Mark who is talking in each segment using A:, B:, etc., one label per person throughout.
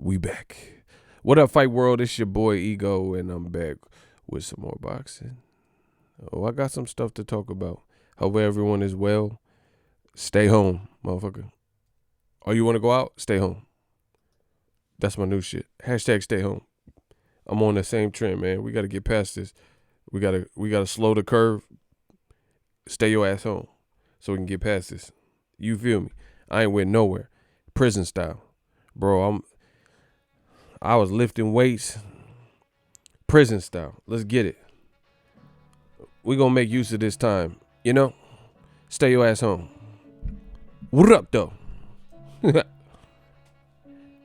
A: We back. What up, Fight World? It's your boy Ego, and I'm back with some more boxing. Oh, I got some stuff to talk about. Hope everyone is well. Stay home, motherfucker. Oh, you want to go out? Stay home. That's my new shit. Hashtag stay home. I'm on the same trend, man. We got to get past this. We gotta slow the curve. Stay your ass home so we can get past this. You feel me? I ain't went nowhere. Prison style. Bro, I was lifting weights. Prison style. Let's get it. We gonna make use of this time. You know? Stay your ass home. What up, though?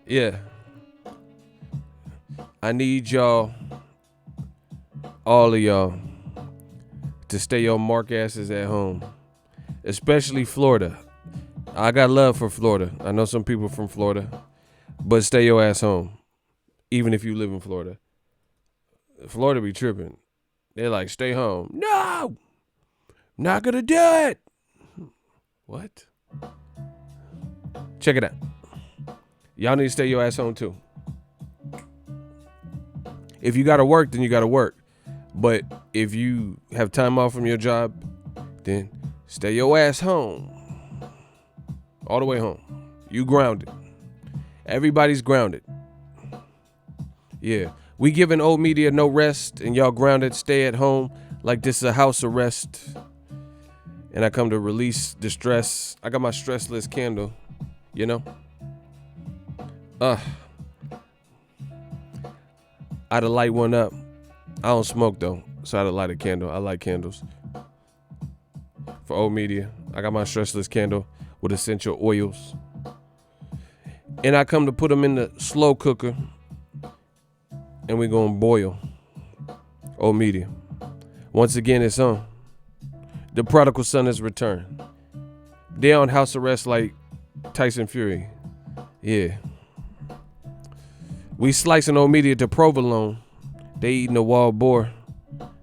A: Yeah. I need y'all, all of y'all, to stay your mark asses at home. Especially Florida. I got love for Florida. I know some people from Florida. But stay your ass home. Even if you live in Florida. Florida be tripping. They're like, stay home. No! Not gonna do it! What? Check it out. Y'all need to stay your ass home too. If you gotta work, then you gotta work. But if you have time off from your job, then stay your ass home. All the way home. You grounded. Everybody's grounded. Yeah. We giving old media no rest and y'all grounded, stay at home like this is a house arrest. And I come to release distress. I got my stressless candle, you know? I'd light one up. I don't smoke though, so I'd light a candle. I like candles. For old media, I got my stressless candle with essential oils. And I come to put them in the slow cooker. And we're going to boil. Old media. Once again, it's on. The prodigal son has returned. They on house arrest like Tyson Fury. Yeah. We slicing old media to provolone. They eating the wild boar.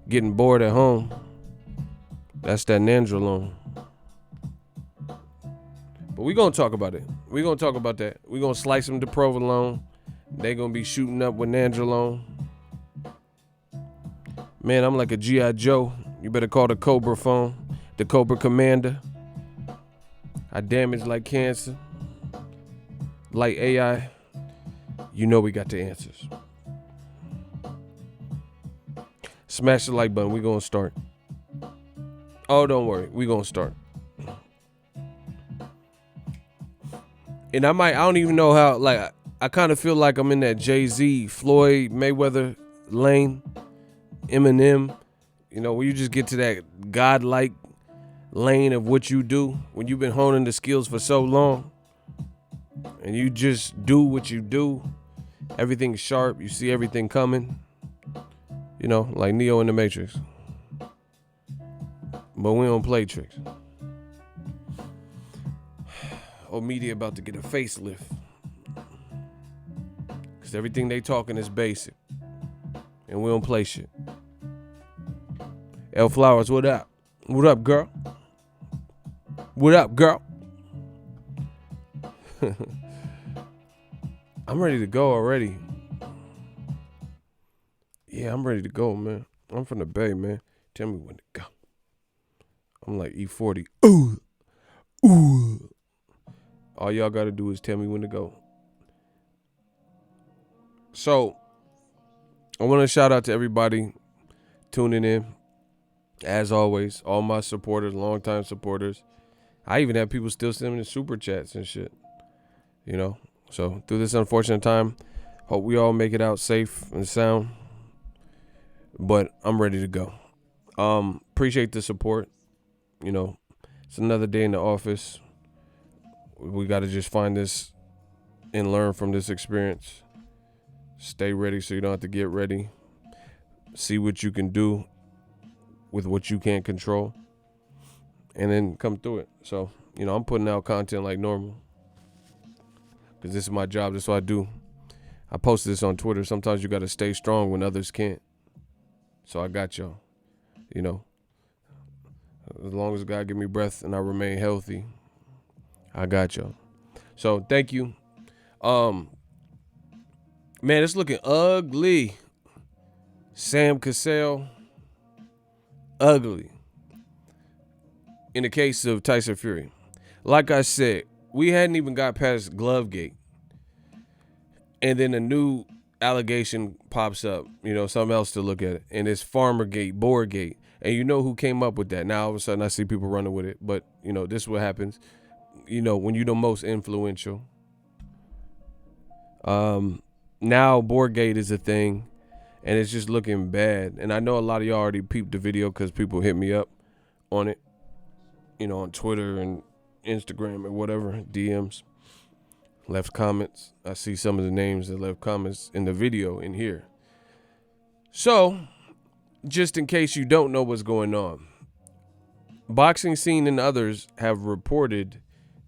A: Getting bored at home. That's that nandrolone. But we going to talk about it. We going to talk about that. We going to slice them to provolone. They going to be shooting up with nandrolone. Man, I'm like a G.I. Joe. You better call the Cobra phone. The Cobra Commander. I damage like cancer. Like AI. You know we got the answers. Smash the like button. We going to start. Oh, don't worry. We going to start. And I don't even know how, like, I kind of feel like I'm in that Jay-Z, Floyd, Mayweather lane, Eminem, you know, where you just get to that godlike lane of what you do when you've been honing the skills for so long and you just do what you do. Everything's sharp. You see everything coming, you know, like Neo in the Matrix. But we don't play tricks. Old media about to get a facelift. Cause everything they talking is basic. And we don't play shit. L Flowers, what up? What up, girl? What up, girl? I'm ready to go already. Yeah, I'm ready to go, man. I'm from the Bay, man. Tell me when to go. I'm like E40. Ooh. Ooh. All y'all gotta do is tell me when to go. So, I want to shout out to everybody tuning in. As always, all my supporters, longtime supporters. I even have people still sending me super chats and shit. You know? So, through this unfortunate time, hope we all make it out safe and sound. But I'm ready to go. Appreciate the support. You know, it's another day in the office. We got to just find this and learn from this experience. Stay ready so you don't have to get ready. See what you can do with what you can't control. And then come through it. So, you know, I'm putting out content like normal. Because this is my job. This is what I do. I posted this on Twitter. Sometimes you got to stay strong when others can't. So I got y'all. You know. As long as God give me breath and I remain healthy, I got y'all. So thank you. Man, it's looking ugly. Sam Cassell, ugly. In the case of Tyson Fury. Like I said, we hadn't even got past Glovegate. And then a new allegation pops up, something else to look at. And it's Farmergate, Boargate. And you know who came up with that. Now all of a sudden I see people running with it. But, this is what happens. When you're the most influential. Now Boargate is a thing. And it's just looking bad. And I know a lot of y'all already peeped the video because people hit me up on it. On Twitter and Instagram or whatever, DMs. Left comments. I see some of the names that left comments in the video in here. So, just in case you don't know what's going on, Boxing Scene and others have reported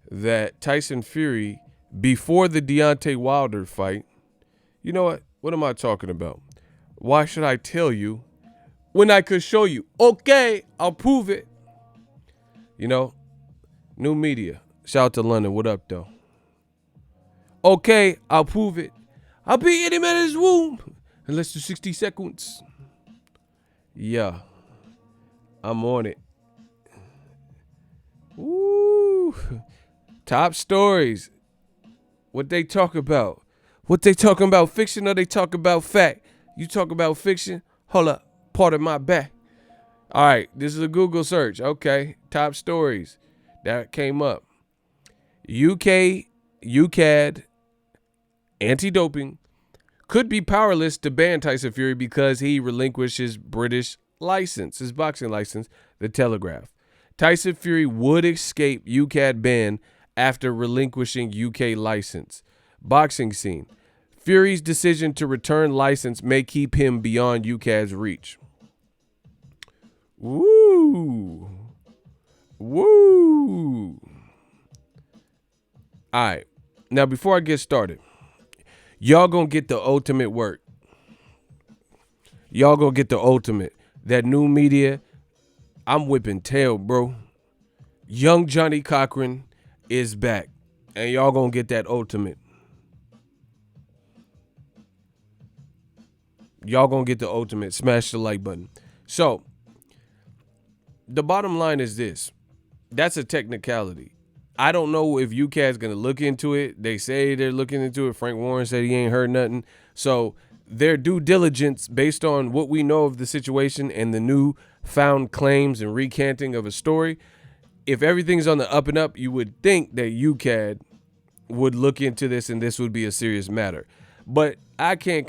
A: that Tyson Fury, before the Deontay Wilder fight, you know what? What am I talking about? Why should I tell you when I could show you? Okay, I'll prove it. New media. Shout out to London. What up, though? Okay, I'll prove it. I'll be in him at his womb in less than 60 seconds. Yeah, I'm on it. Woo. Top stories. What they talk about? What they talking about? Fiction or they talk about fact? You talk about fiction? Hold up. Part of my back. All right, this is a Google search. Okay, top stories that came up. Ukad anti-doping could be powerless to ban Tyson Fury because he relinquished his British license, his boxing license, The Telegraph. Tyson Fury would escape Ukad ban after relinquishing UK license. Boxing Scene. Fury's decision to return license may keep him beyond Ukad's reach. Woo. Woo. All right. Now, before I get started, y'all gonna get the ultimate work. Y'all gonna get the ultimate. That new media, I'm whipping tail, bro. Young Johnny Cochran is back. And y'all gonna get that ultimate. Y'all gonna get the ultimate. Smash the like button. So, the bottom line is this. That's a technicality. I don't know if UCAD's going to look into it. They say they're looking into it. Frank Warren said he ain't heard nothing. So their due diligence based on what we know of the situation and the new found claims and recanting of a story, if everything's on the up and up, you would think that UCAD would look into this and this would be a serious matter. But I can't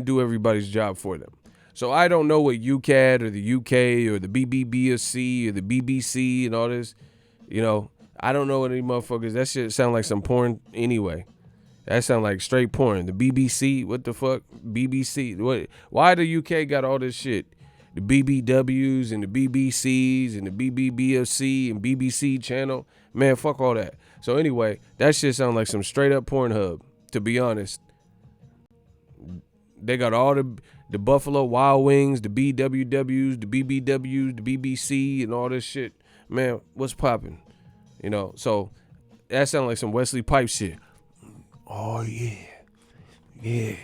A: do everybody's job for them. So I don't know what UCAD or the UK or the BBBSC or the BBC and all this, I don't know what any motherfuckers. That shit sound like some porn anyway. That sound like straight porn. The BBC, what the fuck? BBC. What? Why the UK got all this shit? The BBWs and the BBCs and the BBBFC and BBC channel. Man, fuck all that. So anyway, that shit sound like some straight up Pornhub, to be honest. They got all the Buffalo Wild Wings, the BWWs, the BBWs, the BBC, and all this shit. Man, what's popping? So that sounds like some Wesley Pipes shit. Oh, yeah. Yeah.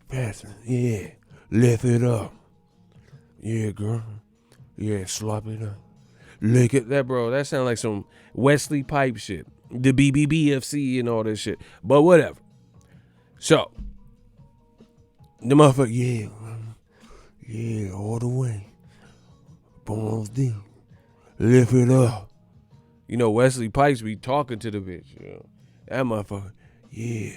A: Faster. Yeah. Lift it up. Yeah, girl. Yeah, slop it up. Lick it. That sounds like some Wesley Pipes shit. The BBBFC and all this shit. But whatever. So, the motherfucker, yeah, all the way. Bones deep. Lift it up. Wesley Pipes be talking to the bitch. That motherfucker, yeah.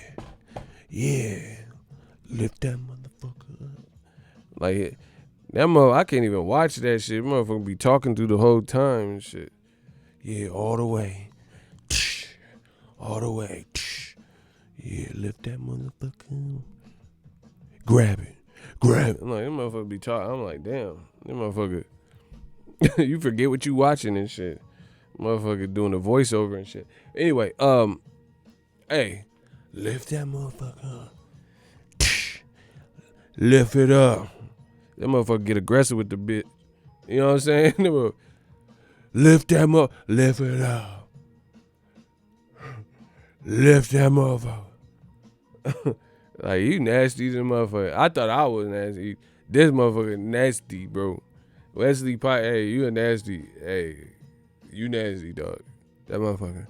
A: Lift that motherfucker up. Like, that motherfucker, I can't even watch that shit. Motherfucker be talking through the whole time and shit. Yeah, all the way. All the way. Yeah, lift that motherfucker up. Grab it. I'm like, that motherfucker be talking. I'm like, damn, that motherfucker. You forget what you watching and shit. Motherfucker doing the voiceover and shit. Anyway, hey, lift that motherfucker up. Lift it up. That motherfucker get aggressive with the bit. You know what I'm saying? Lift that motherfucker. Lift it up. Lift that motherfucker. Like, you nasty, this motherfucker. I thought I was nasty. This motherfucker nasty, bro. Wesley Pike, hey, you a nasty. Hey, you nasty, dog. That motherfucker.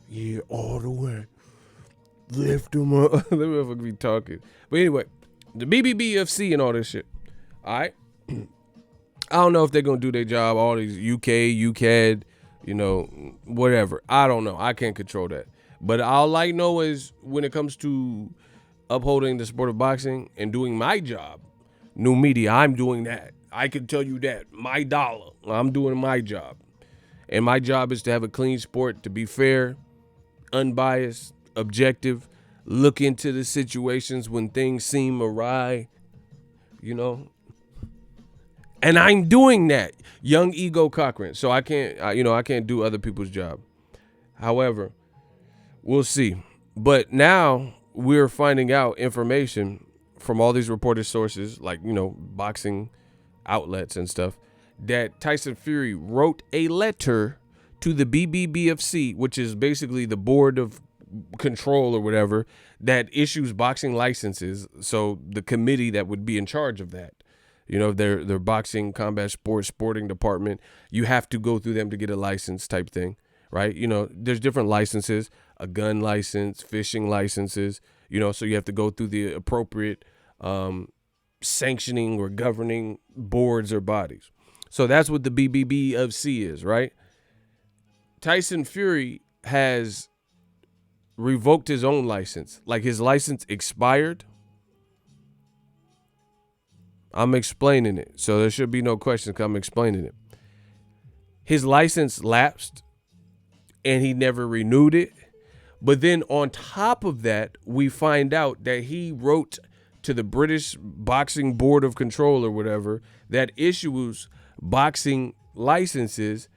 A: Yeah, all the way. Lift him up. That motherfucker be talking. But anyway, the BBBFC and all this shit. All right. I don't know if they're going to do their job. All these UK, UCAD, whatever. I don't know. I can't control that. But all I know is when it comes to upholding the sport of boxing and doing my job, new media, I'm doing that. I can tell you that. My dollar. I'm doing my job. And my job is to have a clean sport, to be fair, unbiased, objective, look into the situations when things seem awry, And I'm doing that. Young ego Cochran. So I can't do other people's job. However, we'll see. But now we're finding out information from all these reported sources, like, boxing outlets and stuff, that Tyson Fury wrote a letter to the BBBFC, which is basically the board of control or whatever that issues boxing licenses. So the committee that would be in charge of that, their boxing combat sporting department, you have to go through them to get a license type thing, right? There's different licenses, a gun license, fishing licenses, so you have to go through the appropriate sanctioning or governing boards or bodies. So that's what the BBBFC is, right? Tyson Fury has revoked his own license. Like, his license expired. I'm explaining it, so there should be no questions because I'm explaining it. His license lapsed, and he never renewed it. But then on top of that, we find out that he wrote to the British Boxing Board of Control or whatever that issues boxing licenses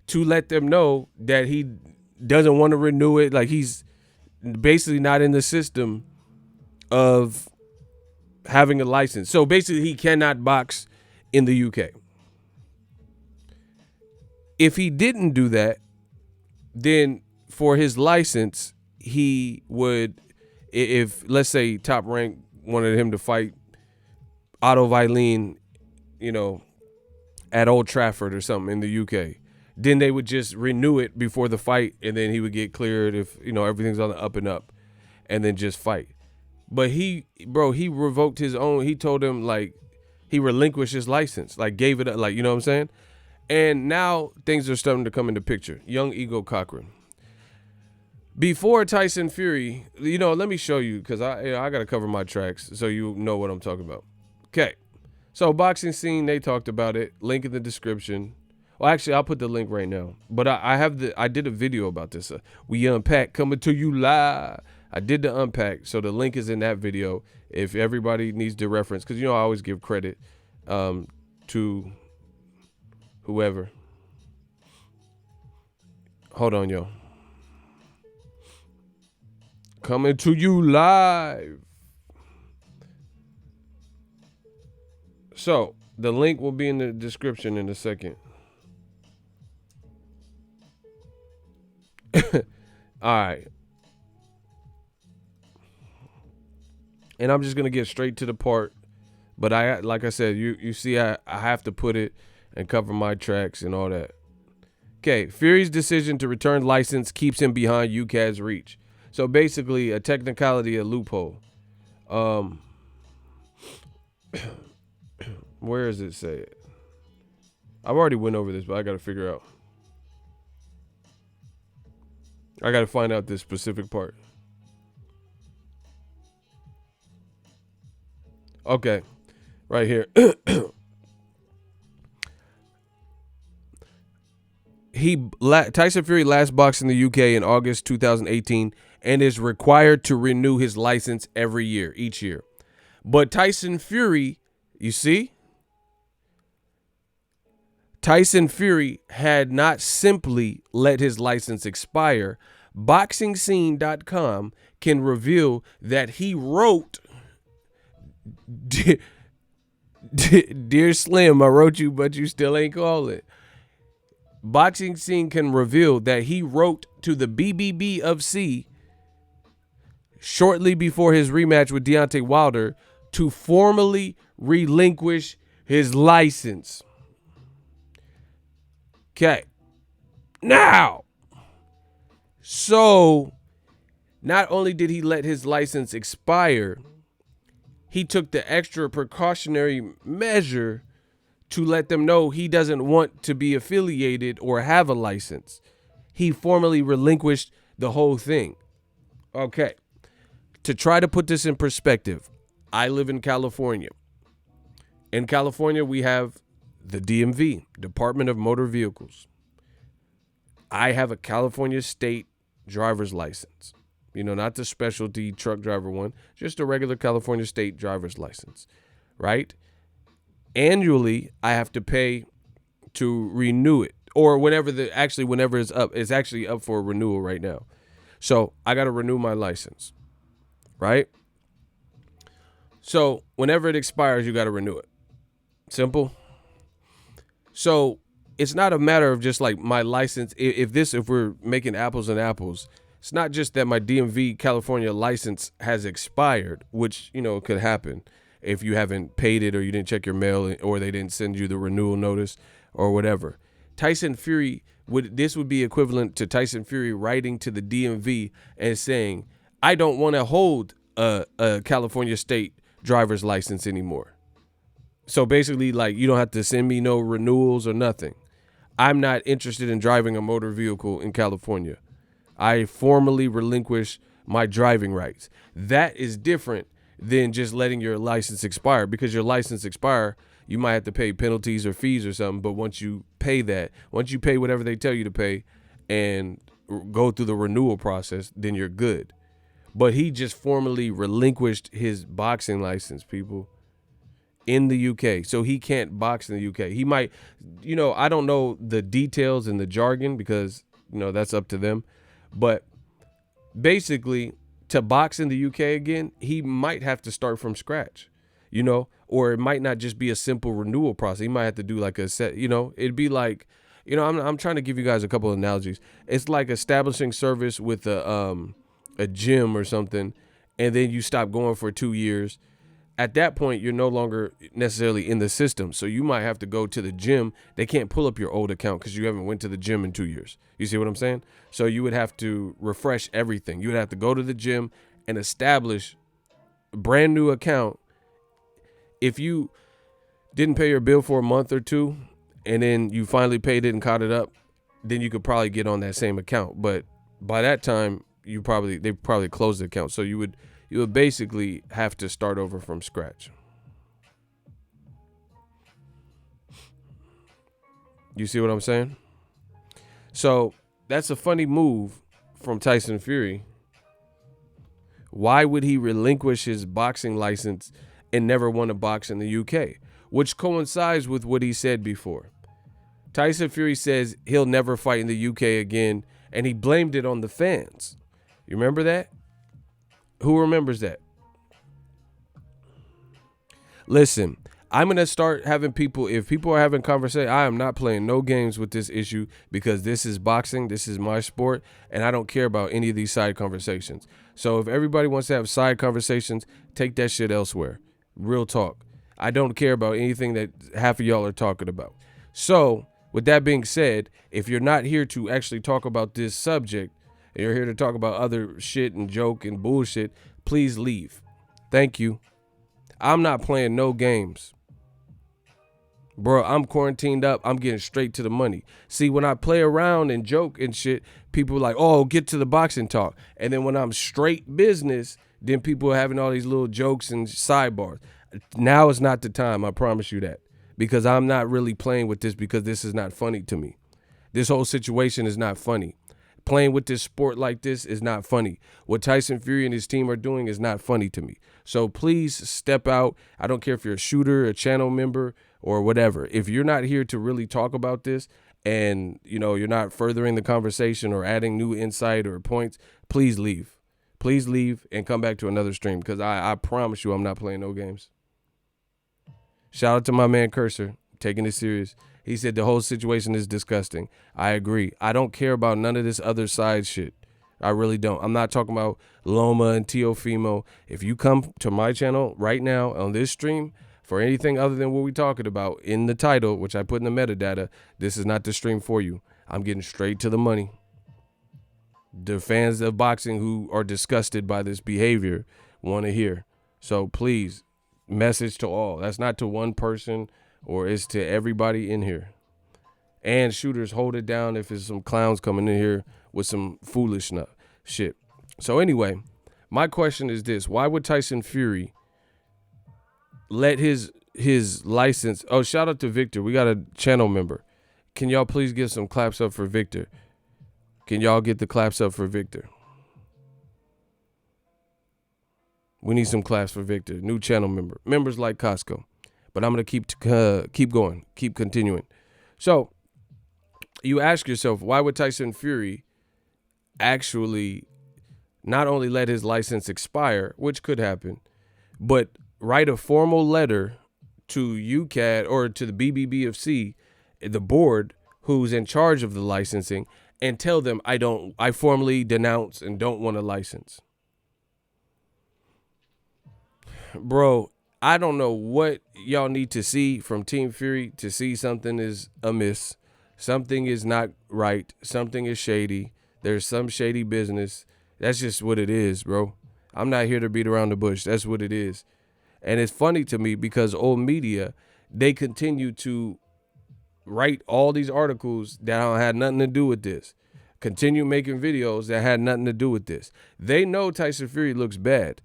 A: to let them know that he doesn't want to renew it. Like, he's basically not in the system of having a license. So basically he cannot box in the UK. If he didn't do that, then for his license, he would, if let's say Top Rank wanted him to fight Otto Vailin, at Old Trafford or something in the UK, then they would just renew it before the fight, and then he would get cleared if, everything's on the up and up, and then just fight. But he revoked his own. He told him, like, he relinquished his license, like, gave it up, like, you know what I'm saying? And now things are starting to come into picture. Young ego Cochran. Before Tyson Fury, let me show you, because I got to cover my tracks so you know what I'm talking about. Okay. So boxing scene, they talked about it. Link in the description. Well, actually, I'll put the link right now. But I did a video about this. We unpack, coming to you live. I did the unpack, so the link is in that video. If everybody needs the reference, because I always give credit to whoever. Hold on, yo. Coming to you live. So the link will be in the description in a second. All right. And I'm just going to get straight to the part. But like I said, you see, I have to put it and cover my tracks and all that. Okay. Fury's decision to return license keeps him behind UCAD's reach. So basically a technicality, a loophole. Where does it say it? I've already went over this, but I got to figure out. I got to find out this specific part. Okay. Right here. Tyson Fury last boxed in the UK in August 2018 and is required to renew his license every year, each year. But Tyson Fury, you see? Tyson Fury had not simply let his license expire. Boxingscene.com can reveal that he wrote, Dear Slim, I wrote you, but you still ain't call it. Boxing Scene can reveal that he wrote to the BBBFC shortly before his rematch with Deontay Wilder to formally relinquish his license. Okay. Now, so not only did he let his license expire, he took the extra precautionary measure to let them know he doesn't want to be affiliated or have a license. He formally relinquished the whole thing. Okay. To try to put this in perspective, I live in California. In California, we have the DMV, Department of Motor Vehicles. I have a California state driver's license. You know, not the specialty truck driver one, just a regular California state driver's license, right? Annually, I have to pay to renew it, or whenever it's up. It's actually up for renewal right now. So I got to renew my license, right? So whenever it expires, you got to renew it. Simple. So it's not a matter of just like my license. If we're making apples and apples, it's not just that my DMV California license has expired, which, you know, could happen if you haven't paid it or you didn't check your mail or they didn't send you the renewal notice or whatever. Tyson Fury would be equivalent to Tyson Fury writing to the DMV and saying, I don't want to hold a California state driver's license anymore. So basically, like, you don't have to send me no renewals or nothing. I'm not interested in driving a motor vehicle in California. I formally relinquish my driving rights. That is different than just letting your license expire, because your license expire, you might have to pay penalties or fees or something. But once you pay whatever they tell you to pay and go through the renewal process, then you're good. But he just formally relinquished his boxing license, people, in the UK. So he can't box in the UK. He might, you know, I don't know the details and the jargon because, you know, that's up to them. But basically, to box in the UK again, he might have to start from scratch, you know, or it might not just be a simple renewal process. He might have to do like a set, you know, it'd be like, you know, I'm trying to give you guys a couple of analogies. It's like establishing service with a gym or something, and then you stop going for 2 years. At that point, you're no longer necessarily in the system. So you might have to go to the gym. They can't pull up your old account because you haven't went to the gym in 2 years. You see what I'm saying? So you would have to refresh everything. You would have to go to the gym and establish a brand new account. If you didn't pay your bill for a month or two, and then you finally paid it and caught it up, then you could probably get on that same account. But by that time, they probably closed the account. So you would basically have to start over from scratch. You see what I'm saying? So that's a funny move from Tyson Fury. Why would he relinquish his boxing license and never want to box in the UK? Which coincides with what he said before. Tyson Fury says he'll never fight in the UK again, and he blamed it on the fans. You remember that? Who remembers that? Listen, I'm going to start having people, if people are having conversation, I am not playing no games with this issue because this is boxing, this is my sport, and I don't care about any of these side conversations. So if everybody wants to have side conversations, take that shit elsewhere. Real talk. I don't care about anything that half of y'all are talking about. So with that being said, if you're not here to actually talk about this subject, and you're here to talk about other shit and joke and bullshit, please leave. Thank you. I'm not playing no games. Bro, I'm quarantined up. I'm getting straight to the money. See, when I play around and joke and shit, people are like, oh, get to the boxing talk. And then when I'm straight business, then people are having all these little jokes and sidebars. Now is not the time, I promise you that. Because I'm not really playing with this because this is not funny to me. This whole situation is not funny. Playing with this sport like this is not funny. What Tyson Fury and his team are doing is not funny to me. So please step out. I don't care if you're a shooter, a channel member, or whatever. If you're not here to really talk about this and, you know, you're not furthering the conversation or adding new insight or points, please leave. Please leave and come back to another stream because I promise you I'm not playing no games. Shout out to my man Cursor, taking it serious. He said the whole situation is disgusting. I agree. I don't care about none of this other side shit, I really don't. I'm not talking about Loma and Teofimo. If you come to my channel right now on this stream for anything other than what we're talking about in the title, which I put in the metadata, this is not the stream for you. I'm getting straight to the money. The fans of boxing who are disgusted by this behavior want to hear. So please, message to all. That's not to one person, or it's to everybody in here. And shooters, hold it down if there's some clowns coming in here with some foolish shit. So anyway, my question is this. Why would Tyson Fury let his license... Oh, shout out to Victor. We got a channel member. Can y'all please give some claps up for Victor? Can y'all get the claps up for Victor? We need some claps for Victor. New channel member. Members like Costco. But I'm going to keep going. Keep continuing. So you ask yourself, why would Tyson Fury actually not only let his license expire, which could happen, but write a formal letter to Ukad or to the BBBFC, the board who's in charge of the licensing, and tell them I formally denounce and don't want a license? Bro, I don't know what y'all need to see from Team Fury to see something is amiss. Something is not right. Something is shady. There's some shady business. That's just what it is, bro. I'm not here to beat around the bush. That's what it is. And it's funny to me because old media, they continue to write all these articles that had nothing to do with this. Continue making videos that had nothing to do with this. They know Tyson Fury looks bad.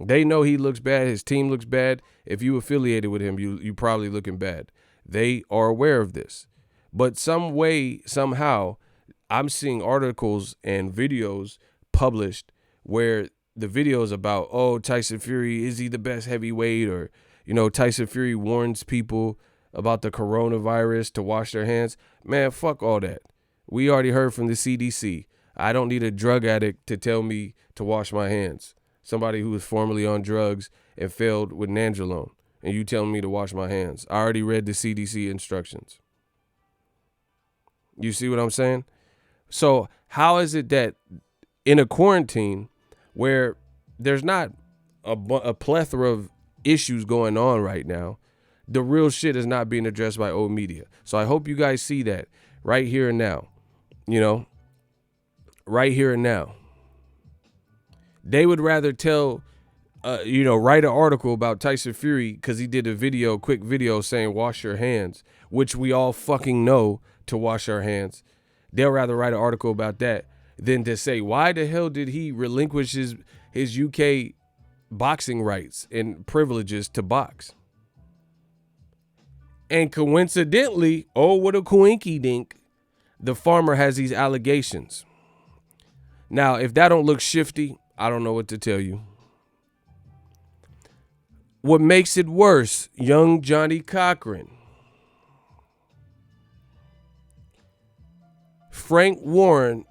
A: They know he looks bad. His team looks bad. If you affiliated with him, you probably looking bad. They are aware of this. But some way, somehow, I'm seeing articles and videos published where the video is about, oh, Tyson Fury, is he the best heavyweight? Or, Tyson Fury warns people about the coronavirus to wash their hands. Man, fuck all that. We already heard from the CDC. I don't need a drug addict to tell me to wash my hands. Somebody who was formerly on drugs and failed with nandrolone, and you telling me to wash my hands. I already read the CDC instructions. You see what I'm saying? So how is it that in a quarantine where there's not a plethora of issues going on right now, the real shit is not being addressed by old media? So I hope you guys see that right here and now. Right here and now. They would rather tell, write an article about Tyson Fury because he did a quick video saying wash your hands, which we all fucking know to wash our hands. They'll rather write an article about that than to say, why the hell did he relinquish his UK boxing rights and privileges to box? And coincidentally, oh, what a coinky dink, the farmer has these allegations. Now, if that don't look shifty, I don't know what to tell you. What makes it worse, young Johnny Cochran. Frank Warren,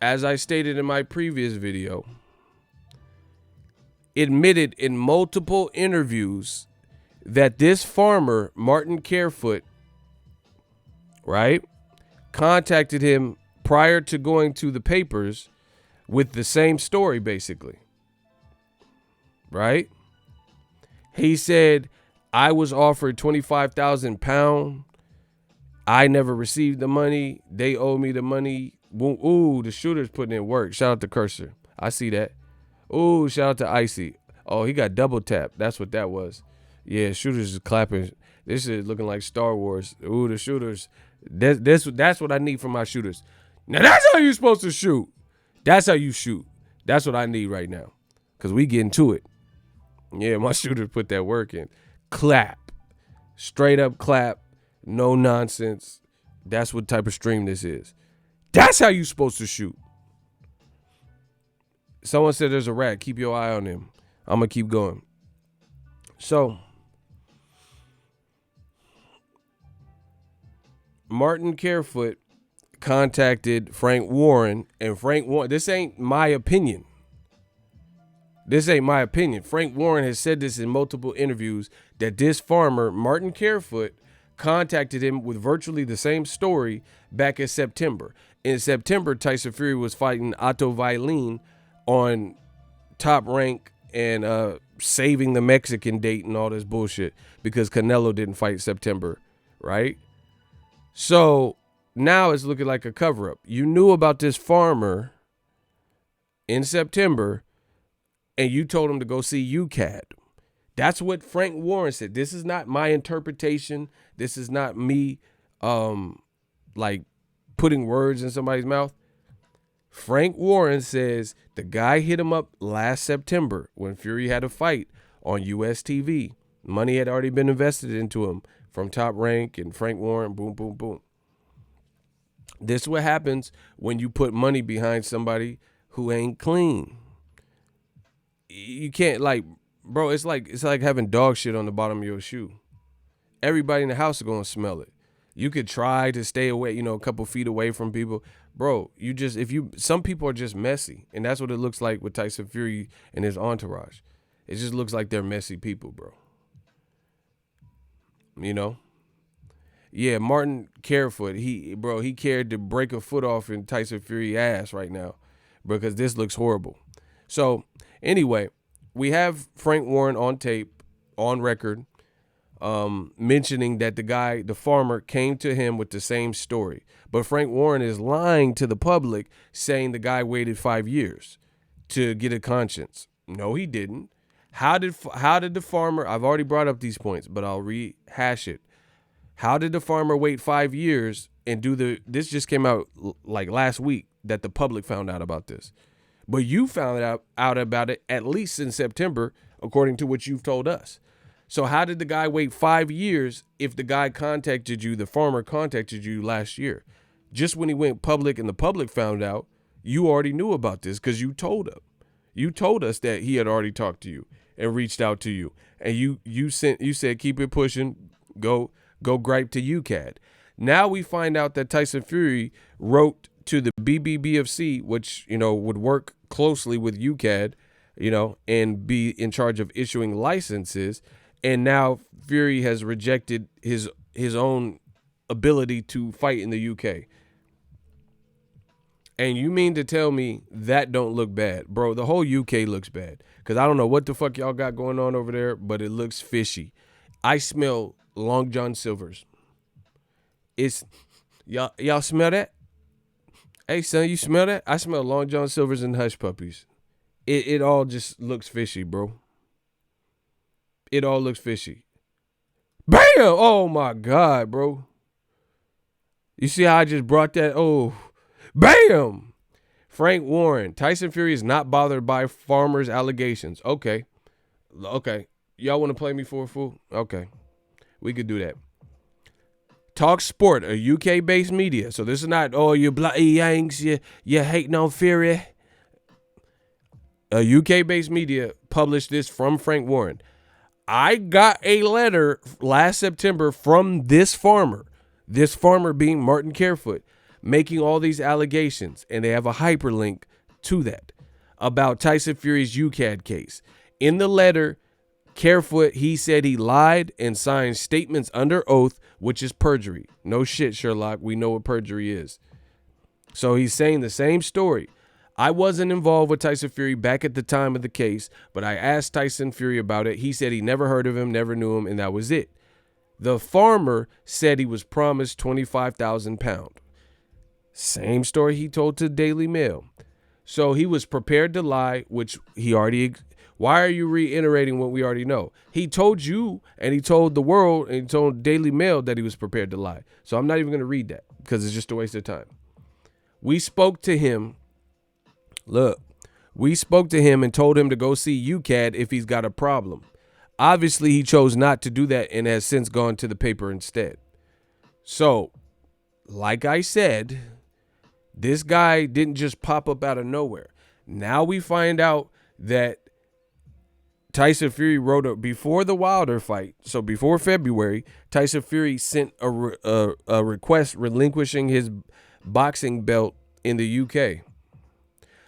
A: as I stated in my previous video, admitted in multiple interviews that this farmer, Martin Carefoot, right, contacted him prior to going to the papers with the same story, basically. Right? He said, I was offered £25,000. I never received the money. They owe me the money. Ooh, the shooter's putting in work. Shout out to Cursor. I see that. Ooh, shout out to Icy. Oh, he got double tap. That's what that was. Yeah, shooters is clapping. This is looking like Star Wars. Ooh, the shooters. That's what I need from my shooters. Now, that's how you're supposed to shoot. That's how you shoot. That's what I need right now. Because we getting to it. Yeah, my shooters put that work in. Clap. Straight up clap. No nonsense. That's what type of stream this is. That's how you supposed to shoot. Someone said there's a rat. Keep your eye on him. I'm going to keep going. So, Martin Carefoot contacted Frank Warren, and Frank Warren, this ain't my opinion. Frank Warren has said this in multiple interviews that this farmer, Martin Carefoot, contacted him with virtually the same story back in September. in September, Tyson Fury was fighting Otto Vailin on Top Rank and saving the Mexican date and all this bullshit because Canelo didn't fight September, right? So now it's looking like a cover-up. You knew about this farmer in September, and you told him to go see Ukad. That's what Frank Warren said. This is not my interpretation. This is not me like putting words in somebody's mouth. Frank Warren says the guy hit him up last September when Fury had a fight on US TV. Money had already been invested into him from Top Rank and Frank Warren, boom, boom, boom. This is what happens when you put money behind somebody who ain't clean. You can't, like, bro, it's like having dog shit on the bottom of your shoe. Everybody in the house is going to smell it. You could try to stay away, a couple feet away from people. Bro, some people are just messy. And that's what it looks like with Tyson Fury and his entourage. It just looks like they're messy people, bro. Yeah, Martin Carefoot, he cared to break a foot off in Tyson Fury ass right now because this looks horrible. So, anyway, we have Frank Warren on tape, on record, mentioning that the farmer came to him with the same story. But Frank Warren is lying to the public, saying the guy waited 5 years to get a conscience. No, he didn't. How did the farmer, I've already brought up these points, but I'll rehash it. How did the farmer wait 5 years and this just came out like last week that the public found out about this. But you found out about it at least in September, according to what you've told us. So how did the guy wait 5 years if the farmer contacted you last year? Just when he went public and the public found out, you already knew about this because you told him. You told us that he had already talked to you and reached out to you. And you said, keep it pushing, go gripe to Ukad. Now we find out that Tyson Fury wrote to the BBBFC, which, would work closely with Ukad, and be in charge of issuing licenses. And now Fury has rejected his own ability to fight in the UK. And you mean to tell me that don't look bad? Bro, the whole UK looks bad. Because I don't know what the fuck y'all got going on over there, but it looks fishy. I smell Long John Silver's. Y'all smell that? Hey, son, you smell that? I smell Long John Silver's and Hush Puppies. It all just looks fishy, bro. It all looks fishy. Bam! Oh, my God, bro. You see how I just brought that? Oh, bam! Frank Warren. Tyson Fury is not bothered by farmers' allegations. Okay. Y'all want to play me for a fool? Okay. We could do that. Talk Sport, a UK-based media. So this is not, you bloody Yanks, you hating on Fury. A UK-based media published this from Frank Warren. I got a letter last September from this farmer being Martin Carefoot, making all these allegations, and they have a hyperlink to that about Tyson Fury's Ukad case. In the letter, Carefoot, he said he lied and signed statements under oath, which is perjury. No shit, Sherlock. We know what perjury is. So he's saying the same story. I wasn't involved with Tyson Fury back at the time of the case, but I asked Tyson Fury about it. He said he never heard of him, never knew him, and that was it. The farmer said he was promised £25,000. Same story he told to Daily Mail. So he was prepared to lie, which he already. Why are you reiterating what we already know? He told you, and he told the world, and he told Daily Mail that he was prepared to lie. So I'm not even going to read that because it's just a waste of time. We spoke to him. Look, we spoke to him and told him to go see Ukad if he's got a problem. Obviously, he chose not to do that and has since gone to the paper instead. So, like I said, this guy didn't just pop up out of nowhere. Now we find out that Tyson Fury wrote before the Wilder fight, so before February, Tyson Fury sent a request relinquishing his boxing belt in the UK.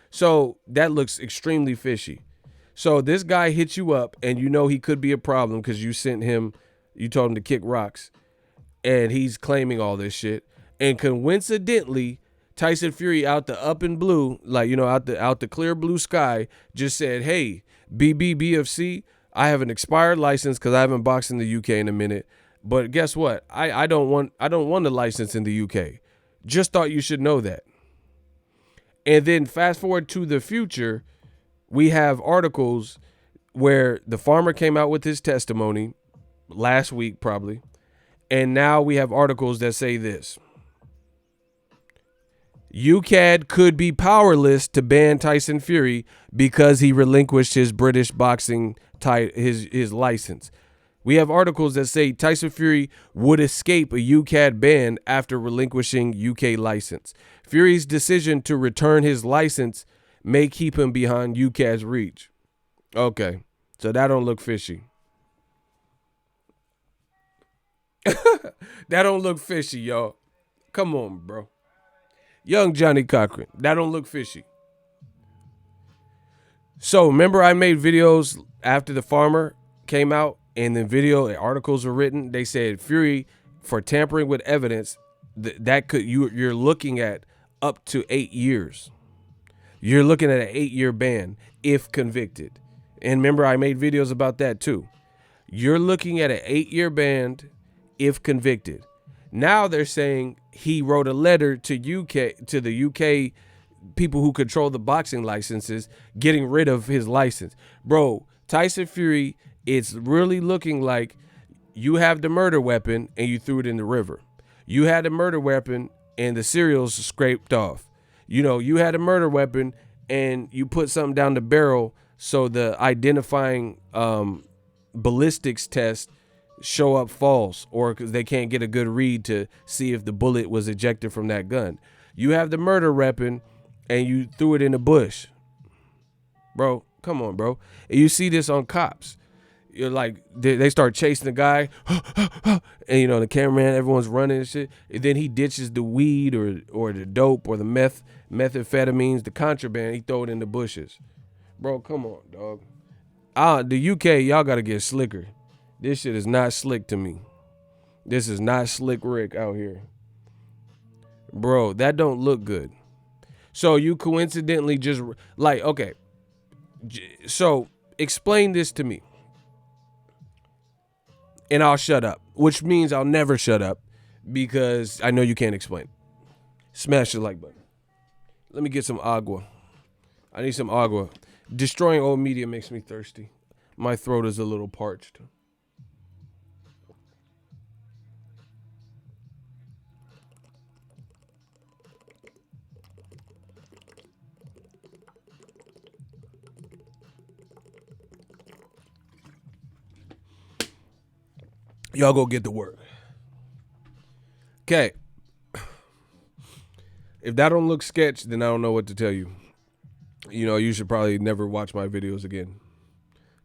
A: So that looks extremely fishy. So this guy hits you up and you know he could be a problem because you told him to kick rocks, and he's claiming all this shit. And coincidentally, Tyson Fury out the up and blue, like, you know, out the clear blue sky, just said, "Hey, BBBFC, I have an expired license because I haven't boxed in the UK in a minute. But guess what? I don't want a license in the UK. Just thought you should know that." And then fast forward to the future, we have articles where the farmer came out with his testimony last week probably, and now we have articles that say this. Ukad could be powerless to ban Tyson Fury because he relinquished his British boxing his license. We have articles that say Tyson Fury would escape a UKAD ban after relinquishing UK license. Fury's decision to return his license may keep him behind UKAD's reach. Okay, so that don't look fishy. That don't look fishy, y'all. Come on, bro. Young Johnny Cochran. That don't look fishy. So remember I made videos after the farmer came out and the video articles were written. They said Fury for tampering with evidence that could you're looking at up to 8 years. You're looking at an 8-year ban if convicted. And remember I made videos about that too. You're looking at an 8-year ban if convicted. Now they're saying he wrote a letter to the UK people who control the boxing licenses, getting rid of his license. Bro, Tyson Fury, it's really looking like you have the murder weapon and you threw it in the river. You had a murder weapon and the cereal's scraped off. You know, you had a murder weapon and you put something down the barrel so the identifying ballistics test show up false, or because they can't get a good read to see if the bullet was ejected from that gun. You have the murder weapon and you threw it in the bush. Bro, come on, bro. And you see this on cops. You're like, they start chasing the guy and, you know, the cameraman, everyone's running and shit. And then he ditches the weed or the dope or the methamphetamines, the contraband, he throw it in the bushes. Bro, come on, dog. The UK, y'all got to get slicker. This shit is not slick to me. This is not slick Rick out here. Bro, that don't look good. So you coincidentally just, like, okay. So explain this to me. And I'll shut up. Which means I'll never shut up. Because I know you can't explain. Smash the like button. Let me get some agua. I need some agua. Destroying old media makes me thirsty. My throat is a little parched. Y'all go get to work. Okay. If that don't look sketch, then I don't know what to tell you. You know, you should probably never watch my videos again.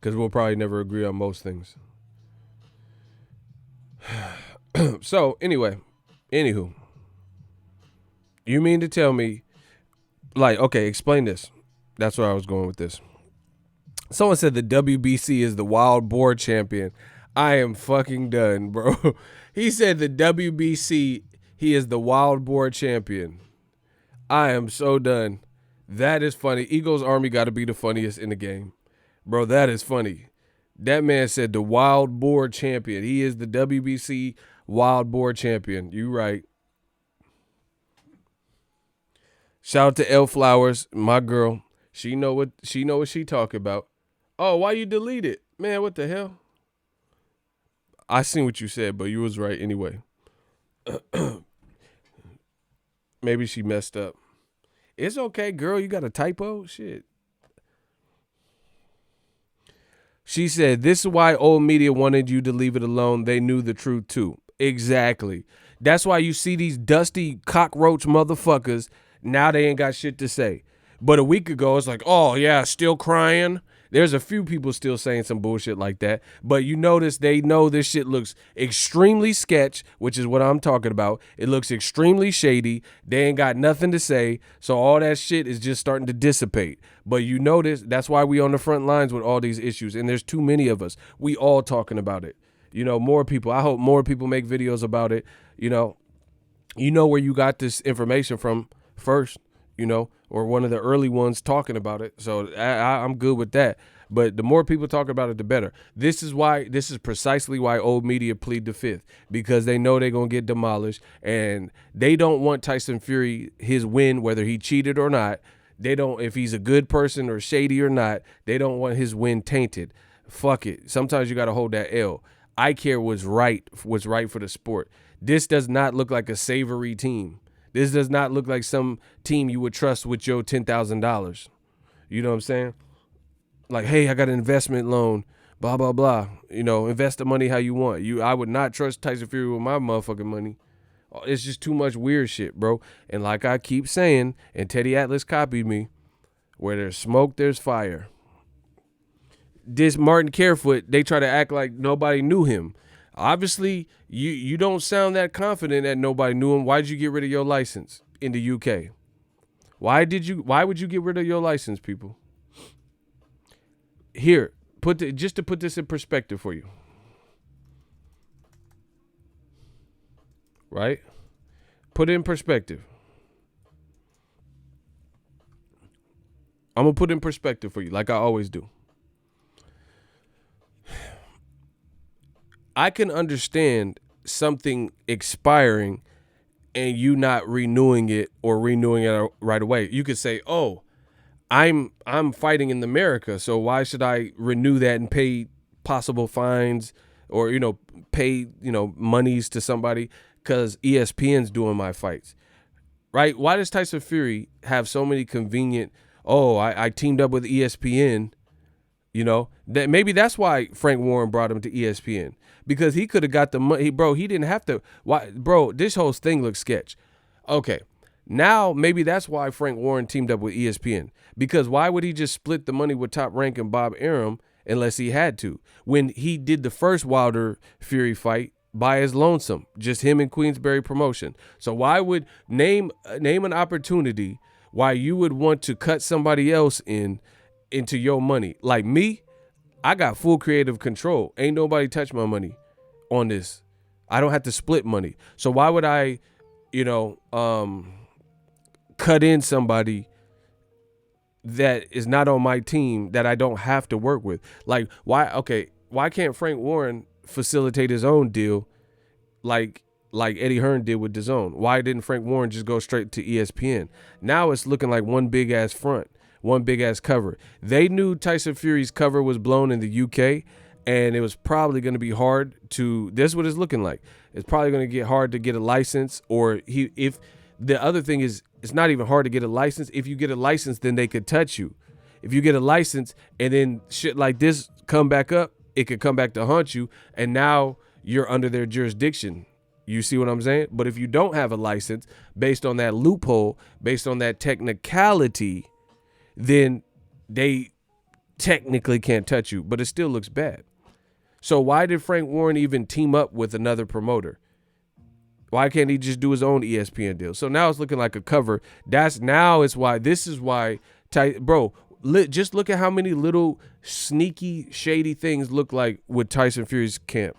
A: Because we'll probably never agree on most things. So, anyway. Anywho. You mean to tell me, like, okay, explain this. That's where I was going with this. Someone said the WBC is the wild boar champion. I am fucking done, bro. He said the WBC, he is the wild boar champion. I am so done. That is funny. Eagles Army got to be the funniest in the game. Bro, that is funny. That man said the wild boar champion. He is the WBC wild boar champion. You right. Shout out to L Flowers, my girl. She know what she talking about. Oh, why you delete it? Man, what the hell? I seen what you said, but you was right anyway. Maybe she messed up. It's okay, girl. You got a typo? Shit. She said, this is why old media wanted you to leave it alone. They knew the truth too. Exactly. That's why you see these dusty cockroach motherfuckers. Now they ain't got shit to say. But a week ago, it's like, oh, yeah, still crying. There's a few people still saying some bullshit like that. But you notice they know this shit looks extremely sketch, which is what I'm talking about. It looks extremely shady. They ain't got nothing to say. So all that shit is just starting to dissipate. But you notice that's why we on the front lines with all these issues. And there's too many of us. We all talking about it. You know, more people. I hope more people make videos about it. You know where you got this information from first, or one of the early ones talking about it. So I'm good with that. But the more people talk about it, the better. This is precisely why old media plead the fifth, because they know they're going to get demolished, and they don't want Tyson Fury, his win, whether he cheated or not. They don't, if he's a good person or shady or not, they don't want his win tainted. Fuck it. Sometimes you got to hold that L. I care what's right for the sport. This does not look like a savory team. This does not look like some team you would trust with your $10,000. You know what I'm saying? Like, hey, I got an investment loan, blah, blah, blah. Invest the money how you want. I would not trust Tyson Fury with my motherfucking money. It's just too much weird shit, bro. And like I keep saying, and Teddy Atlas copied me, where there's smoke, there's fire. This Martin Carefoot, they try to act like nobody knew him. Obviously, you don't sound that confident that nobody knew him. Why did you get rid of your license in the UK? Why would you get rid of your license, people? Here, just to put this in perspective for you. Right? Put it in perspective. I'm going to put it in perspective for you, like I always do. I can understand something expiring and you not renewing it or renewing it right away. You could say, oh, I'm fighting in America, so why should I renew that and pay possible fines or, pay, monies to somebody because ESPN's doing my fights, right? Why does Tyson Fury have so many convenient, I teamed up with ESPN, that maybe that's why Frank Warren brought him to ESPN, because he could have got the money. Bro, he didn't have to. Why, bro, this whole thing looks sketch. Okay. Now, maybe that's why Frank Warren teamed up with ESPN, because why would he just split the money with Top Rank and Bob Arum unless he had to? When he did the first Wilder Fury fight by his lonesome, just him and Queensberry Promotion. So why would name an opportunity why you would want to cut somebody else into your money? Like me, I got full creative control. Ain't nobody touch my money on this. I don't have to split money. So why would I, cut in somebody that is not on my team that I don't have to work with? Like, why can't Frank Warren facilitate his own deal like Eddie Hearn did with DAZN? Why didn't Frank Warren just go straight to ESPN? Now it's looking like one big ass front, one big ass cover. They knew Tyson Fury's cover was blown in the UK, and it was probably going to be hard to, this is what it's looking like. It's probably going to get hard to get a license, or if the other thing is, it's not even hard to get a license. If you get a license, then they could touch you. If you get a license and then shit like this come back up, it could come back to haunt you, and now you're under their jurisdiction. You see what I'm saying? But if you don't have a license, based on that loophole, based on that technicality, then they technically can't touch you, but it still looks bad. So why did Frank Warren even team up with another promoter? Why can't he just do his own ESPN deal? So now it's looking like a cover. This is why, bro, just look at how many little sneaky, shady things look like with Tyson Fury's camp.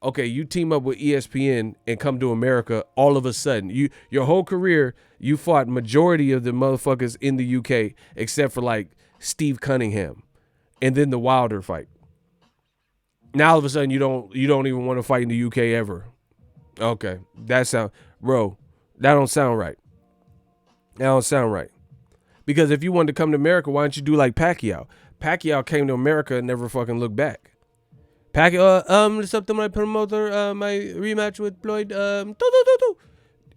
A: Okay, you team up with ESPN and come to America all of a sudden. Your whole career, you fought majority of the motherfuckers in the UK, except for like Steve Cunningham and then the Wilder fight. Now all of a sudden you don't even want to fight in the UK ever. Okay, that don't sound right. That don't sound right. Because if you wanted to come to America, why don't you do like Pacquiao? Pacquiao came to America and never fucking looked back. Pacquiao, something my promoter, my rematch with Floyd,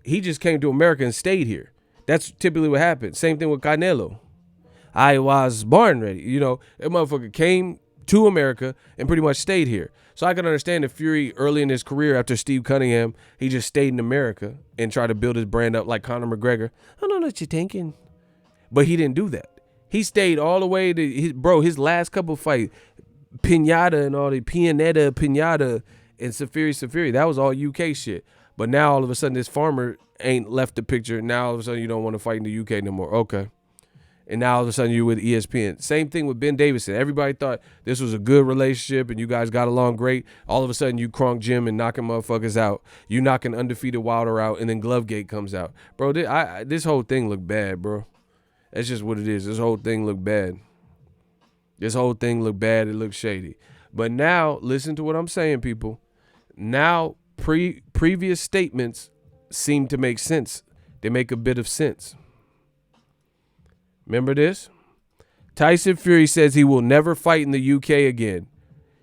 A: he just came to America and stayed here. That's typically what happens. Same thing with Canelo. I was born ready. That motherfucker came to America and pretty much stayed here. So I can understand if Fury early in his career after Steve Cunningham, he just stayed in America and tried to build his brand up like Conor McGregor. I don't know what you're thinking. But he didn't do that. He stayed all the way to his last couple fights, Pinata and all the Pinata and Safiri. That was all UK shit. But now all of a sudden this farmer ain't left the picture. Now all of a sudden you don't want to fight in the UK no more. Okay. And now all of a sudden you're with ESPN. Same thing with Ben Davison. Everybody thought this was a good relationship and you guys got along great. All of a sudden you crunk Jim and knocking motherfuckers out. You knocking undefeated Wilder out, and then Glovegate comes out. Bro, this whole thing looked bad, bro. That's just what it is. This whole thing looked bad. This whole thing looked bad. It looked shady. But now, listen to what I'm saying, people. Now, previous statements seem to make sense. They make a bit of sense. Remember this? Tyson Fury says he will never fight in the UK again.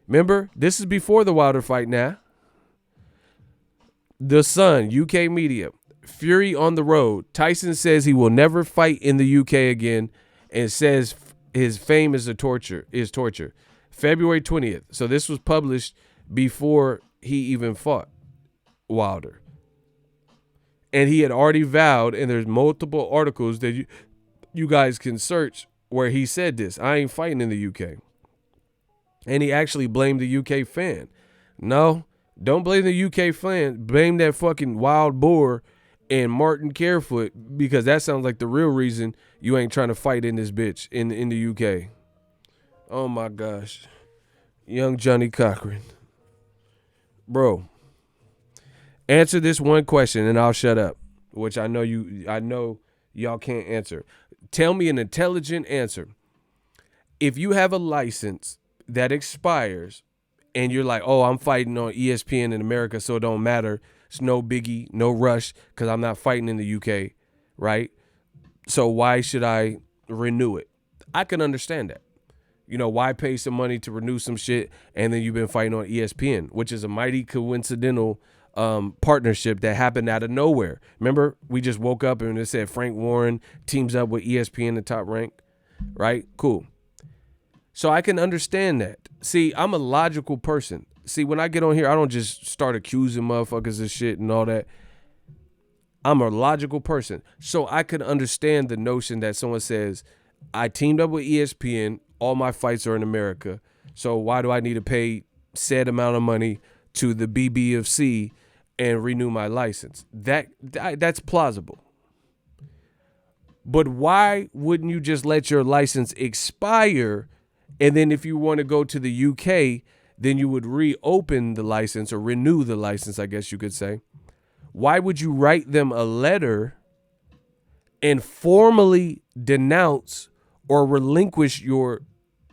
A: Remember, this is before the Wilder fight now. The Sun, UK media. Fury on the road. Tyson says he will never fight in the UK again and says his fame is torture. February 20th. So this was published before he even fought Wilder. And he had already vowed, and there's multiple articles that you guys can search where he said this. I ain't fighting in the UK. And he actually blamed the UK fan. No, don't blame the UK fan. Blame that fucking wild boar and Martin Carefoot, because that sounds like the real reason you ain't trying to fight in this bitch in the UK. Oh my gosh. Young Johnny Cochran. Bro, answer this one question and I'll shut up, which I know y'all can't answer. Tell me an intelligent answer. If you have a license that expires and you're like, oh, I'm fighting on ESPN in America, so it don't matter. It's no biggie, no rush, because I'm not fighting in the UK, right? So why should I renew it? I can understand that. You know, why pay some money to renew some shit and then you've been fighting on ESPN, which is a mighty coincidental partnership that happened out of nowhere. Remember, we just woke up and it said Frank Warren teams up with ESPN at Top Rank, right? Cool. So I can understand that. See, I'm a logical person. See, when I get on here, I don't just start accusing motherfuckers of shit and all that. I'm a logical person. So I could understand the notion that someone says, I teamed up with ESPN, all my fights are in America, so why do I need to pay said amount of money to the BBFC and renew my license? That's plausible. But why wouldn't you just let your license expire, and then if you want to go to the UK, then you would reopen the license or renew the license, I guess you could say. Why would you write them a letter and formally denounce or relinquish your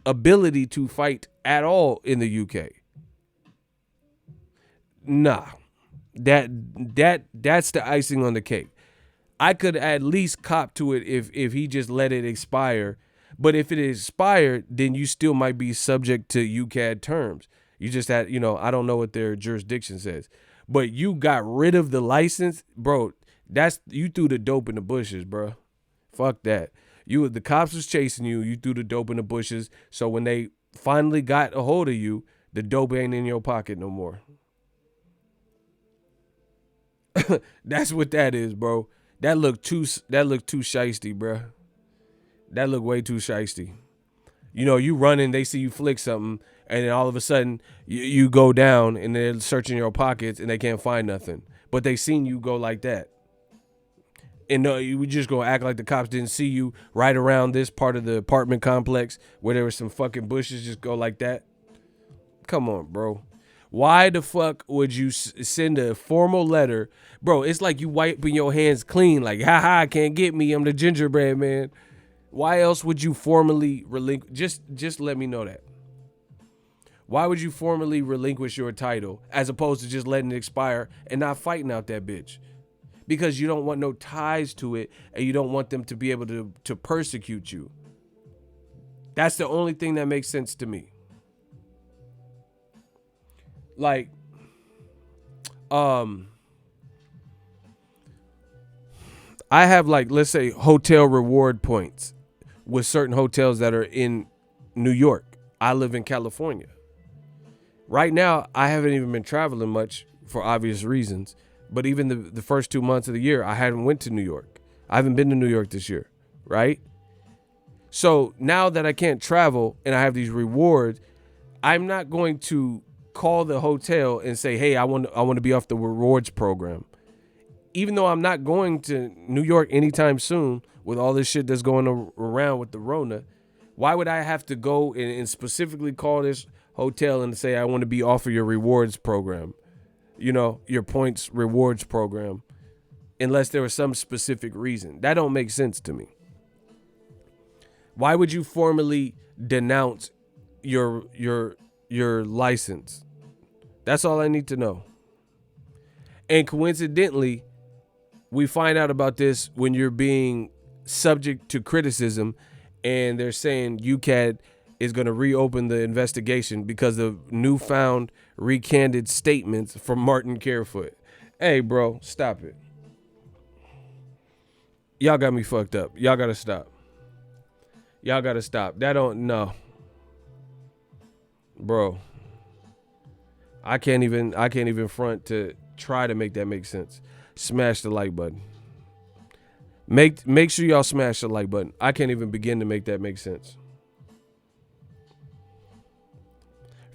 A: ability to fight at all in the UK? Nah, that's the icing on the cake. I could at least cop to it if he just let it expire. But if it expired, then you still might be subject to UCAD terms. You just had, I don't know what their jurisdiction says, but you got rid of the license, bro. You threw the dope in the bushes, bro. Fuck that. The cops was chasing you. You threw the dope in the bushes. So when they finally got a hold of you, the dope ain't in your pocket no more. That's what that is, bro. That looked too shiesty, bro. That looked way too shiesty. You running, they see you flick something, and then all of a sudden you go down and they're searching your pockets and they can't find nothing. But they seen you go like that. And you just gonna act like the cops didn't see you right around this part of the apartment complex where there was some fucking bushes, just go like that? Come on, bro. Why the fuck would you send a formal letter? Bro, it's like you wiping your hands clean, like, haha, can't get me, I'm the gingerbread man. Why else would you formally relinquish? Just let me know that. Why would you formally relinquish your title as opposed to just letting it expire and not fighting out that bitch? Because you don't want no ties to it and you don't want them to be able to persecute you. That's the only thing that makes sense to me. Like, I have, like, let's say hotel reward points with certain hotels that are in New York. I live in California. Right now, I haven't even been traveling much for obvious reasons. But even the first 2 months of the year, I hadn't went to New York. I haven't been to New York this year, right? So now that I can't travel and I have these rewards, I'm not going to call the hotel and say, hey, I want to be off the rewards program. even though I'm not going to New York anytime soon with all this shit that's going around with the Rona, why would I have to go and specifically call this hotel and say I want to be offered your rewards program, your points rewards program, unless there was some specific reason? That don't make sense to me. Why would you formally denounce your license? That's all I need to know. And coincidentally, we find out about this when you're being subject to criticism, and they're saying Ukad is going to reopen the investigation because of newfound recanted statements from Martin Carefoot. Hey, bro, stop it. Y'all got me fucked up. Y'all got to stop. That don't, no. Bro. I can't even front to try to make that make sense. Smash the like button. Make sure y'all smash the like button. I can't even begin to make that make sense.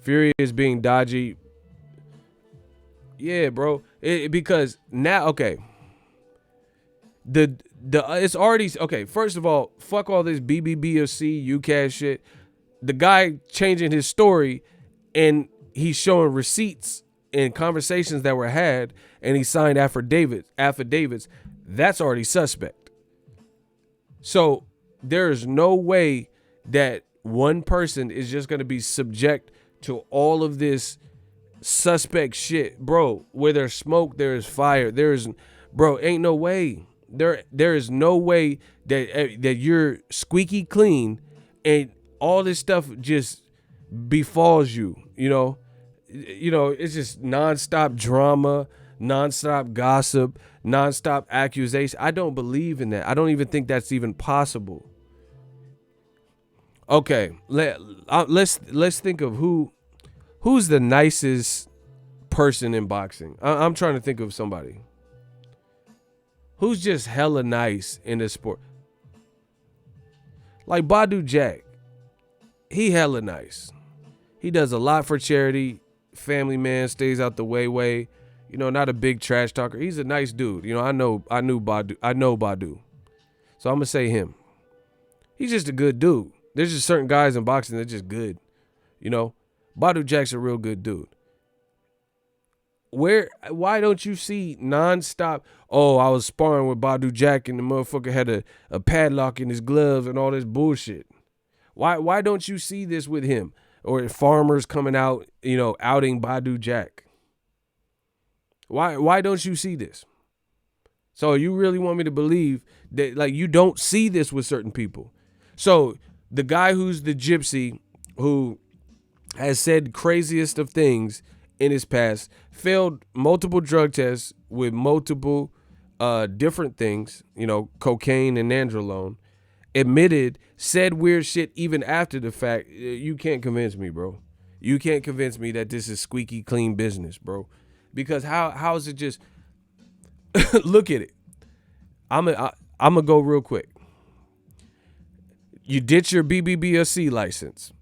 A: Fury is being dodgy. Yeah, bro. Because now, okay. It's already okay. First of all, fuck all this BBBOC UCAS shit. The guy changing his story, and he's showing receipts and conversations that were had, and he signed affidavits. That's already suspect. So there is no way that one person is just going to be subject to all of this suspect shit, bro. Where there's smoke, there is fire. Ain't no way. There is no way that you're squeaky clean and all this stuff just befalls you. It's just nonstop drama, nonstop gossip, nonstop accusation. I don't believe in that. I don't even think that's even possible. Okay, let's think of who's the nicest person in boxing. I'm trying to think of somebody who's just hella nice in this sport. Like Badu Jack, he hella nice. He does a lot for charity. Family man, stays out the way. Not a big trash talker. He's a nice dude. I know Badu. So I'm gonna say him. He's just a good dude. There's just certain guys in boxing that are just good. Badu Jack's a real good dude. Why don't you see nonstop? Oh, I was sparring with Badu Jack and the motherfucker had a padlock in his gloves and all this bullshit. Why don't you see this with him? Or farmers coming out, outing Badu Jack. Why don't you see this? So you really want me to believe that you don't see this with certain people? So the guy who's the gypsy who has said craziest of things in his past, failed multiple drug tests with multiple different things, cocaine and nandrolone, admitted, said weird shit even after the fact. You can't convince me, bro. You can't convince me that this is squeaky clean business, bro. Because how is it just look at it. I'm gonna go real quick. You ditch your BBBOC license.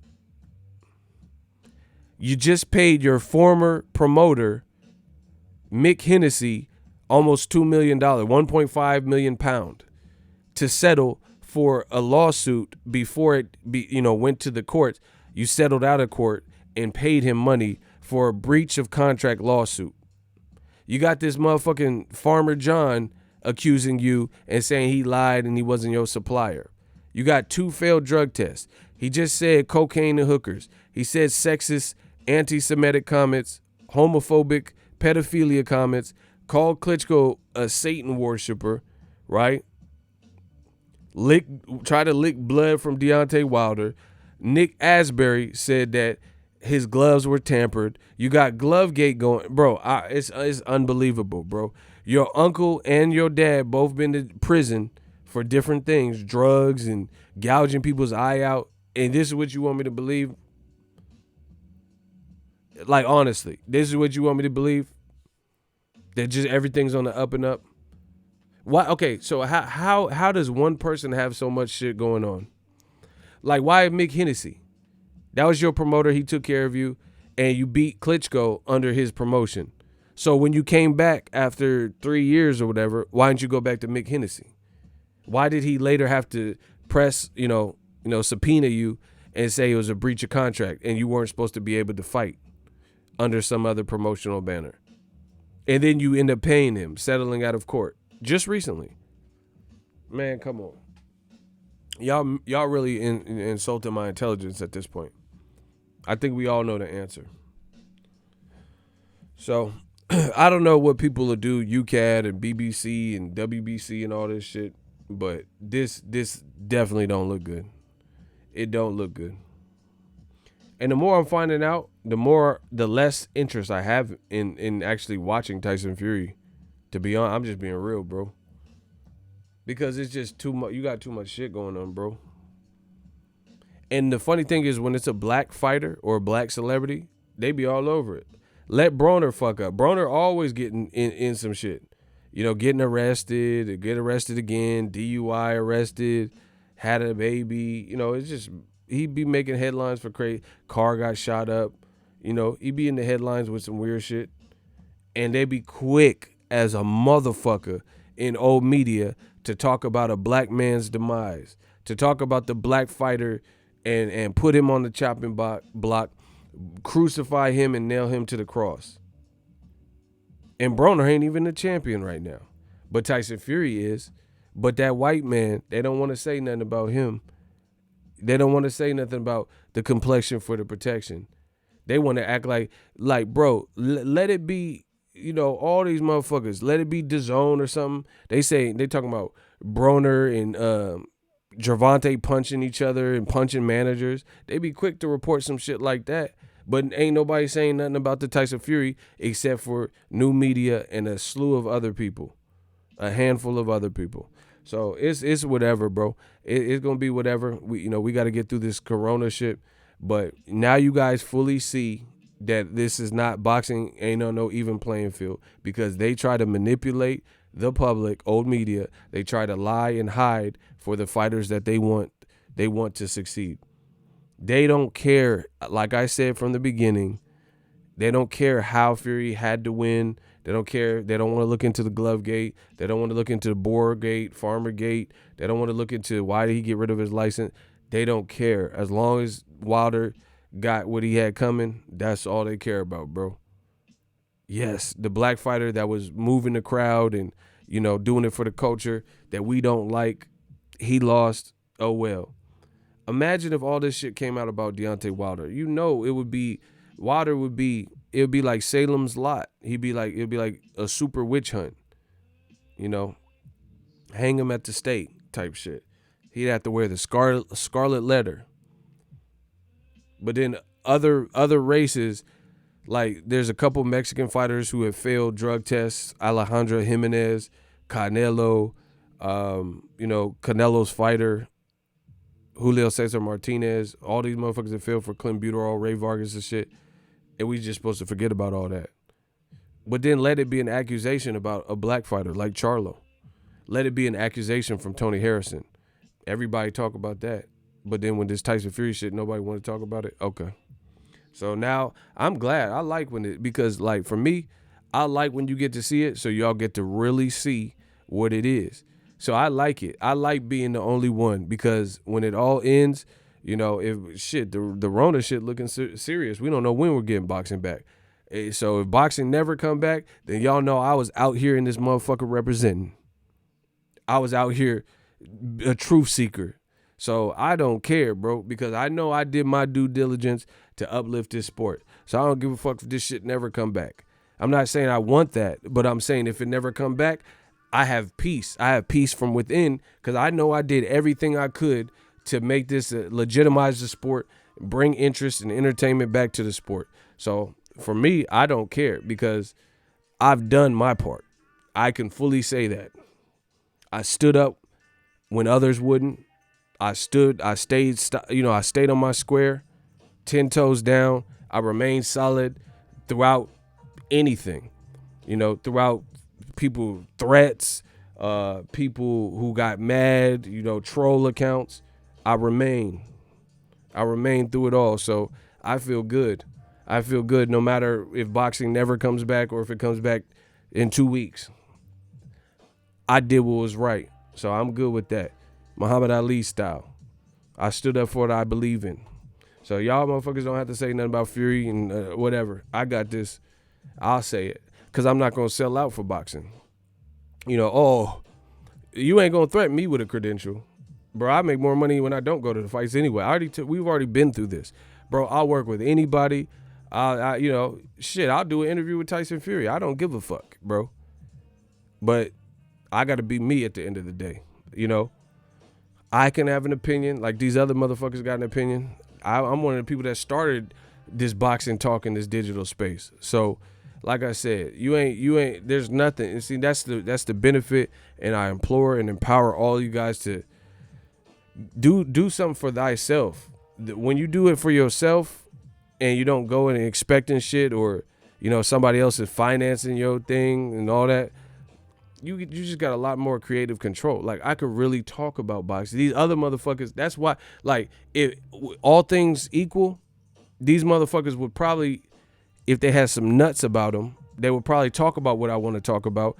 A: You just paid your former promoter, Mick Hennessy, almost $2 million, 1.5 million pound, to settle for a lawsuit before it went to the courts. You settled out of court and paid him money for a breach of contract lawsuit. You got this motherfucking Farmer John accusing you and saying he lied and he wasn't your supplier. You got 2 failed drug tests. He just said cocaine and hookers. He said sexist, anti-Semitic comments, homophobic, pedophilia comments, called Klitschko a Satan worshiper, right? Try to lick blood from Deontay Wilder. Nick Asbury said that his gloves were tampered. You got Glovegate going. Bro, it's unbelievable, bro. Your uncle and your dad both been to prison for different things, drugs and gouging people's eye out. And this is what you want me to believe? Like, honestly, this is what you want me to believe? That just everything's on the up and up? Why? Okay, so how does one person have so much shit going on? Like, why Mick Hennessy? That was your promoter. He took care of you, and you beat Klitschko under his promotion. So when you came back after 3 years or whatever, why didn't you go back to Mick Hennessy? Why did he later have to press, subpoena you and say it was a breach of contract and you weren't supposed to be able to fight under some other promotional banner? And then you end up paying him, settling out of court just recently. Man, come on. Y'all really insulting my intelligence at this point. I think we all know the answer. So I don't know what people will do, Ukad and BBC and WBC and all this shit, but this definitely don't look good. It don't look good. And the more I'm finding out, the less interest I have in actually watching Tyson Fury. To be honest, I'm just being real, bro. Because it's just too much. You got too much shit going on, bro. And the funny thing is, when it's a black fighter or a black celebrity, they be all over it. Let Broner fuck up. Broner always getting in some shit. Getting arrested, get arrested again, DUI arrested, had a baby. It's just, he be making headlines for crazy. Car got shot up. He be in the headlines with some weird shit. And they be quick as a motherfucker in old media to talk about a black man's demise, to talk about the black fighter and put him on the chopping block, crucify him and nail him to the cross. And Broner ain't even the champion right now. But Tyson Fury is. But that white man, they don't want to say nothing about him. They don't want to say nothing about the complexion for the protection. They want to act like bro, let it be, all these motherfuckers, let it be DAZN or something. They talking about Broner and Gervonta punching each other and punching managers. They be quick to report some shit like that. But ain't nobody saying nothing about the Tyson Fury except for new media and a slew of other people, a handful of other people. So it's whatever, bro. It's gonna be whatever. We got to get through this Corona shit. But now you guys fully see that this is not boxing. Ain't no even playing field, because they try to manipulate the public, old media. They try to lie and hide for the fighters that they want to succeed. They don't care. Like I said from the beginning, they don't care how Fury had to win. They don't care. They don't want to look into the glove gate. They don't want to look into the Boer gate, Farmer gate. They don't want to look into why did he get rid of his license. They don't care. As long as Wilder got what he had coming, that's all they care about, bro. Yes, the black fighter that was moving the crowd and, doing it for the culture that we don't like, he lost. Oh, well. Imagine if all this shit came out about Deontay Wilder. Wilder would be like Salem's Lot. It'd be like a super witch hunt. Hang him at the stake type shit. He'd have to wear the scarlet letter. But then other races, like there's a couple Mexican fighters who have failed drug tests. Alejandro Jimenez, Canelo, Canelo's fighter, Julio Cesar Martinez, all these motherfuckers that failed for clenbuterol, Ray Vargas and shit. And we just supposed to forget about all that. But then let it be an accusation about a black fighter like Charlo. Let it be an accusation from Tony Harrison. Everybody talk about that. But then when this Tyson Fury shit, nobody want to talk about it? Okay. So now I'm glad. I like because like for me, I like when you get to see it so y'all get to really see what it is. So I like it. I like being the only one because when it all ends, if shit, the Rona shit looking serious. We don't know when we're getting boxing back. So if boxing never come back, then y'all know I was out here in this motherfucker representing. I was out here a truth seeker. So I don't care, bro, because I know I did my due diligence to uplift this sport. So I don't give a fuck if this shit never come back. I'm not saying I want that, but I'm saying if it never come back, I have peace. I have peace from within because I know I did everything I could to make this legitimize the sport, bring interest and entertainment back to the sport. So for me, I don't care because I've done my part. I can fully say that. I stood up when others wouldn't. I stayed on my square, 10 toes down. I remained solid throughout anything, throughout people threats, people who got mad, troll accounts. I remain through it all. So I feel good. I feel good no matter if boxing never comes back or if it comes back in 2 weeks. I did what was right. So I'm good with that. Muhammad Ali style. I stood up for what I believe in. So y'all motherfuckers don't have to say nothing about Fury and whatever. I got this. I'll say it. Because I'm not going to sell out for boxing. You know, oh, you ain't going to threaten me with a credential. Bro, I make more money when I don't go to the fights anyway. We've already been through this. Bro, I'll work with anybody. I'll do an interview with Tyson Fury. I don't give a fuck, bro. But I got to be me at the end of the day, you know. I can have an opinion like these other motherfuckers got an opinion. I'm one of the people that started this boxing talk in this digital space. So, like I said, you ain't. There's nothing. And see, that's the benefit, and I implore and empower all you guys to do something for thyself. When you do it for yourself, and you don't go in expecting shit, or you know somebody else is financing your thing and all that. You just got a lot more creative control. Like, I could really talk about boxing. These other motherfuckers, that's why, like, if all things equal, these motherfuckers would probably, if they had some nuts about them, they would probably talk about what I want to talk about.